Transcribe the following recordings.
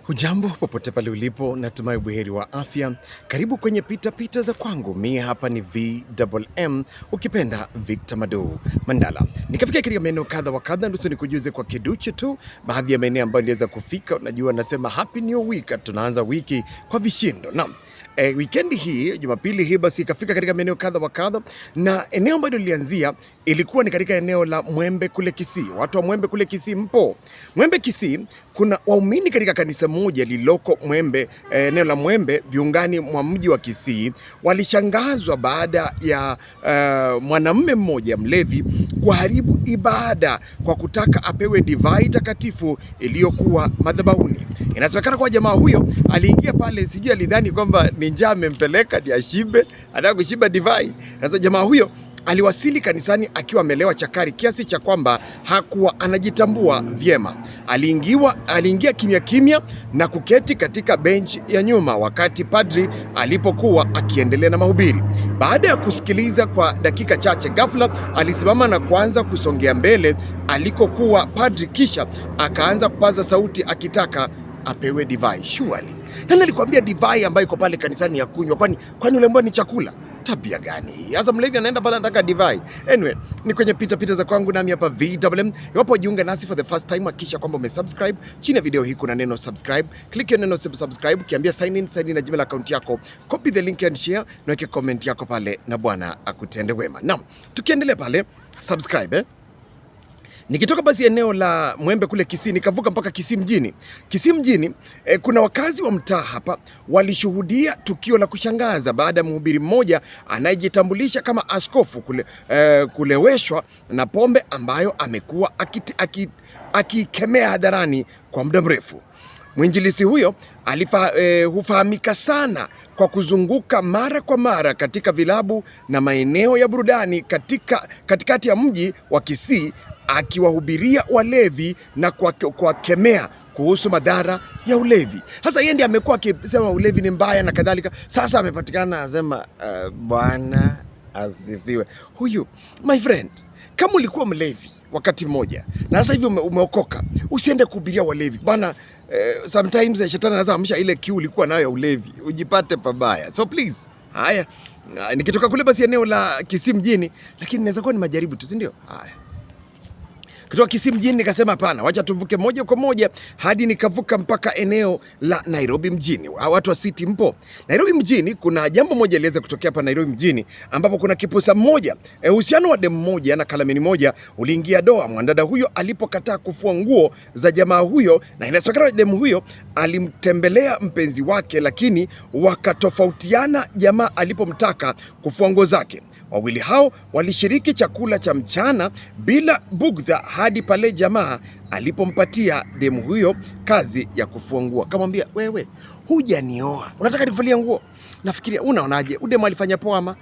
Hujambo popote pale ulipo, natumai buheri wa afya. Karibu kwenye pita za kwangu. Mimi hapa ni VMM, ukipenda Victor Mado Mandala. Nikafika katika maeneo kadha wa kadha, nusu nikujuze kwa kiduchu tu baadhi ya maeneo ambayo niliweza kufika. Unajua nasema happy new week, tunaanza wiki kwa vishindo. Naam. Weekend hii Jumapili hii basi ikafika katika maeneo kadha wa kadha, na eneo ambalo nilianzia ilikuwa ni katika eneo la Mwembe kule Kisii. Watu wa Mwembe kule Kisii mpo? Mwembe Kisii kuna waumini katika kanisa moja lililoko Mwembe, eneo la Mwembe viungani mwa mji wa Kisii, walishangazwa baada ya mwanamume mmoja mlevi kuharibu ibada kwa kutaka apewe divai takatifu iliyokuwa madhabahuni. Inasemekana kwa jamaa huyo aliingia pale, sijui alidhani kwamba ni njaa amempeleka ni ashibe, anataka kushiba divai. Sasa jamaa huyo aliwasili akiwa amelewa chakari kiasi cha kwamba hakuwa anajitambua vyema. Aliingia kimya kimya na kuketi katika bench ya nyuma wakati padri alipokuwa akiendelea na mahubiri. Baada ya kusikiliza kwa dakika chache, ghafla alisimama na kuanza kusongea mbele alikokuwa padri, kisha akaanza kupaza sauti akitaka apewe divai. Surely nani alikwambia divai ambayo iko pale kanisani ya kunywa? Kwani ulembo ni chakula? Tabia gani hii? Sasa mlevi anaenda pale anataka divai. Anyway, ni kwenye pita za kwangu, nami hapa VMM. Iwapo jiunga nasi for the first time, hakikisha kwamba umesubscribe. Chini ya video hii kuna neno subscribe. Click hiyo neno subscribe, kiambia sign in na Gmail account yako. Copy the link and share, na weke comment yako pale na Bwana akutende wema. Naam, tukiendelea pale subscribe Nikitoka basi eneo la Mwembe kule Kisii, nikavuka mpaka Kisii mjini. Kisii mjini kuna wakazi wa mtaa hapa walishuhudia tukio la kushangaza baada ya mhubiri mmoja anayejitambulisha kama askofu kuleweshwa na pombe ambayo amekuwa akikemea hadharani kwa muda mrefu. Mwinjilisti huyo hufahamika sana kwa kuzunguka mara kwa mara katika vilabu na maeneo ya burudani katikati ya mji wa Kisii, akiwahubiria walevi na kuwakemea kuhusu madhara ya ulevi. Sasa yeye ndiye amekuwa akisema ulevi ni mbaya na kadhalika. Sasa amepatikana anasema Bwana asifiwe. Huyu my friend, kama ulikuwa mlevi wakati mmoja na sasa hivi umeokoka, usiende kuhubiria walevi bwana. Sometimes shetani anaweza amsha ile kiu ulikuwa nayo ya ulevi, ujipate pabaya. So please, haya nikitoka kule basi eneo la Kisii mjini, lakini inaweza kuwa ni majaribu tu, si ndio? Haya, kutoka Kisii mjini nikasema hapana, wacha tuvuke moja kwa moja hadi nikavuka mpaka eneo la Nairobi mjini. Watu wa City mpo? Nairobi mjini kuna jambo moja liweza kutokea hapa Nairobi mjini, ambapo kuna kipusa mmoja, uhusiano wa demu moja na kalameni moja uliingia doa mwanadada huyo alipokataa kufua nguo za jamaa huyo, na inasemekana demu huyo alimtembelea mpenzi wake, lakini wakatofautiana jamaa alipomtaka kufua nguo zake. Wawili hao walishiriki chakula cha mchana bila bugdha hadi pale jamaa alipompatia demu huyo kazi ya kufua nguo. Akamwambia, wewe hujanioa, unataka nikufulie nguo? Nafikiria, unaonaje? Udemu alifanya poa ama?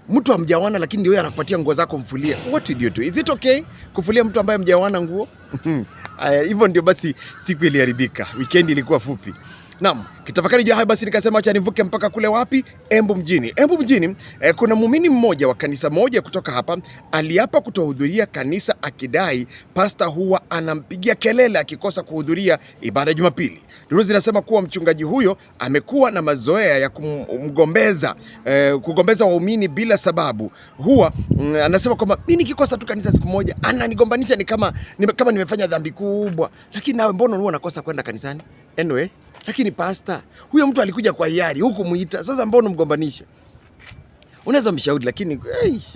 Mtu hamjaoana lakini ndio yeye anakupatia nguo zako mfulie. What did you do? Is it okay kufulia mtu ambaye hamjaoana nguo? Hivyo ndio basi siku iliharibika. Weekend ilikuwa fupi. Naam, kitafakari juu haya basi nikasema acha nivuke mpaka kule wapi? Embu mjini. Embu mjini kuna muumini mmoja wa kanisa moja kutoka hapa aliapa kutohudhuria kanisa akidai pasta huwa anampigia kelele akikosa kuhudhuria ibada Jumapili. Duru zinasema kuwa mchungaji huyo amekuwa na mazoea ya kugombeza waumini bila sababu. Huwa anasema kwamba mimi nikikosa tu kanisa siku moja ananigombanisha ni kama nimefanya dhambi kubwa. Lakini nawe mbona huwa unakosa kwenda kanisani? Anyway, lakini pasta huyo mtu alikuja kwa hiari huku muita, sasa mbona mgombanisha? Unaweza mshauri, lakini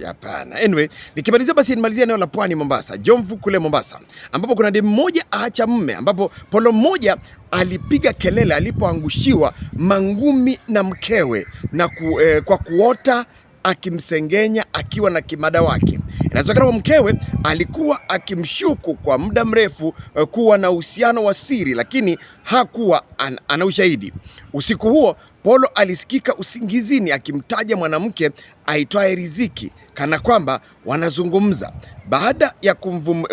hapana. Anyway, nikimalizia basi nimalizia eneo la Pwani Mombasa, Jomvu kule Mombasa, ambapo kuna demu mmoja aacha mume, ambapo polo mmoja alipiga kelele alipoangushiwa mangumi na mkewe na kwa kuota akimsengenya akiwa na kimada wake. Inasemekana mkewe alikuwa akimshuku kwa muda mrefu kuwa na uhusiano wa siri, lakini hakuwa ana ushahidi. Usiku huo Polo alisikika usingizini akimtaja mwanamke aitwaye Riziki kana kwamba wanazungumza. Baada ya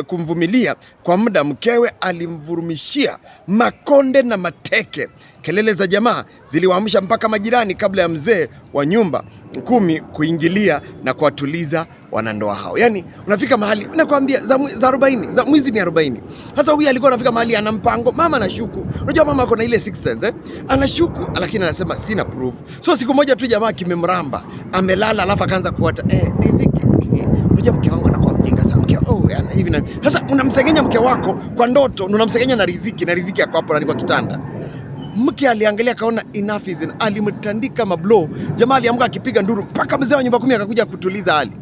kumvumilia kwa muda, mkewe alimvurumishia makonde na mateke. Kelele za jamaa ziliwaamsha mpaka majirani kabla ya mzee wa nyumba 10 kuingilia na kuwatuliza wanandoa hao. Yani unafika mahali nakwambia za 40 za mwizi ni 40. Sasa huyu alikuwa anafika mahali ana mpango, mama anashuku. Unajua mama ako na ile sixth sense anashuku, lakini anasema sina proof. So siku moja tu jamaa kimemramba, amelala alafu akaanza kuota riziki. Unajua mke wangu anakuwa mjinga sana, mke yana hivi na sasa unamsengenya mke wako kwa ndoto, unamsengenya na riziki yako hapo na kwa kitanda. Mke aliangalia kaona enough is enough, alimtandika mablow. Jamaa aliamka akipiga nduru mpaka mzee wa nyumba 10 akakuja kutuliza hali.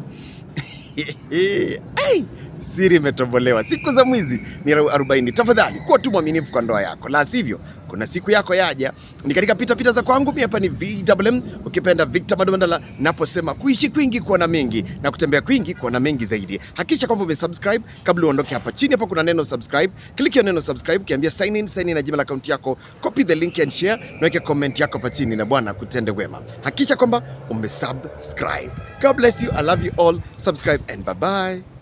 Siri imetobolewa. Siku za mwizi ni 40. Tafadhali kuwa tu mwaminifu kwa ndoa yako, la sivyo kuna siku yako yaja. Ni katika pita za kwangu, mimi hapa ni VMM, ukipenda Victor Mandala, naposema kuishi kwingi kuona mengi na kutembea kwingi kuona mengi zaidi. Hakikisha kwamba umesubscribe kabla uondoke hapa. Chini hapo kuna neno subscribe, click hiyo neno subscribe, kiambia sign in na Gmail account yako, copy the link and share, na weke comment yako hapa chini na Bwana kutende wema. Hakikisha kwamba umesubscribe. God bless you, I love you all. Subscribe and bye bye.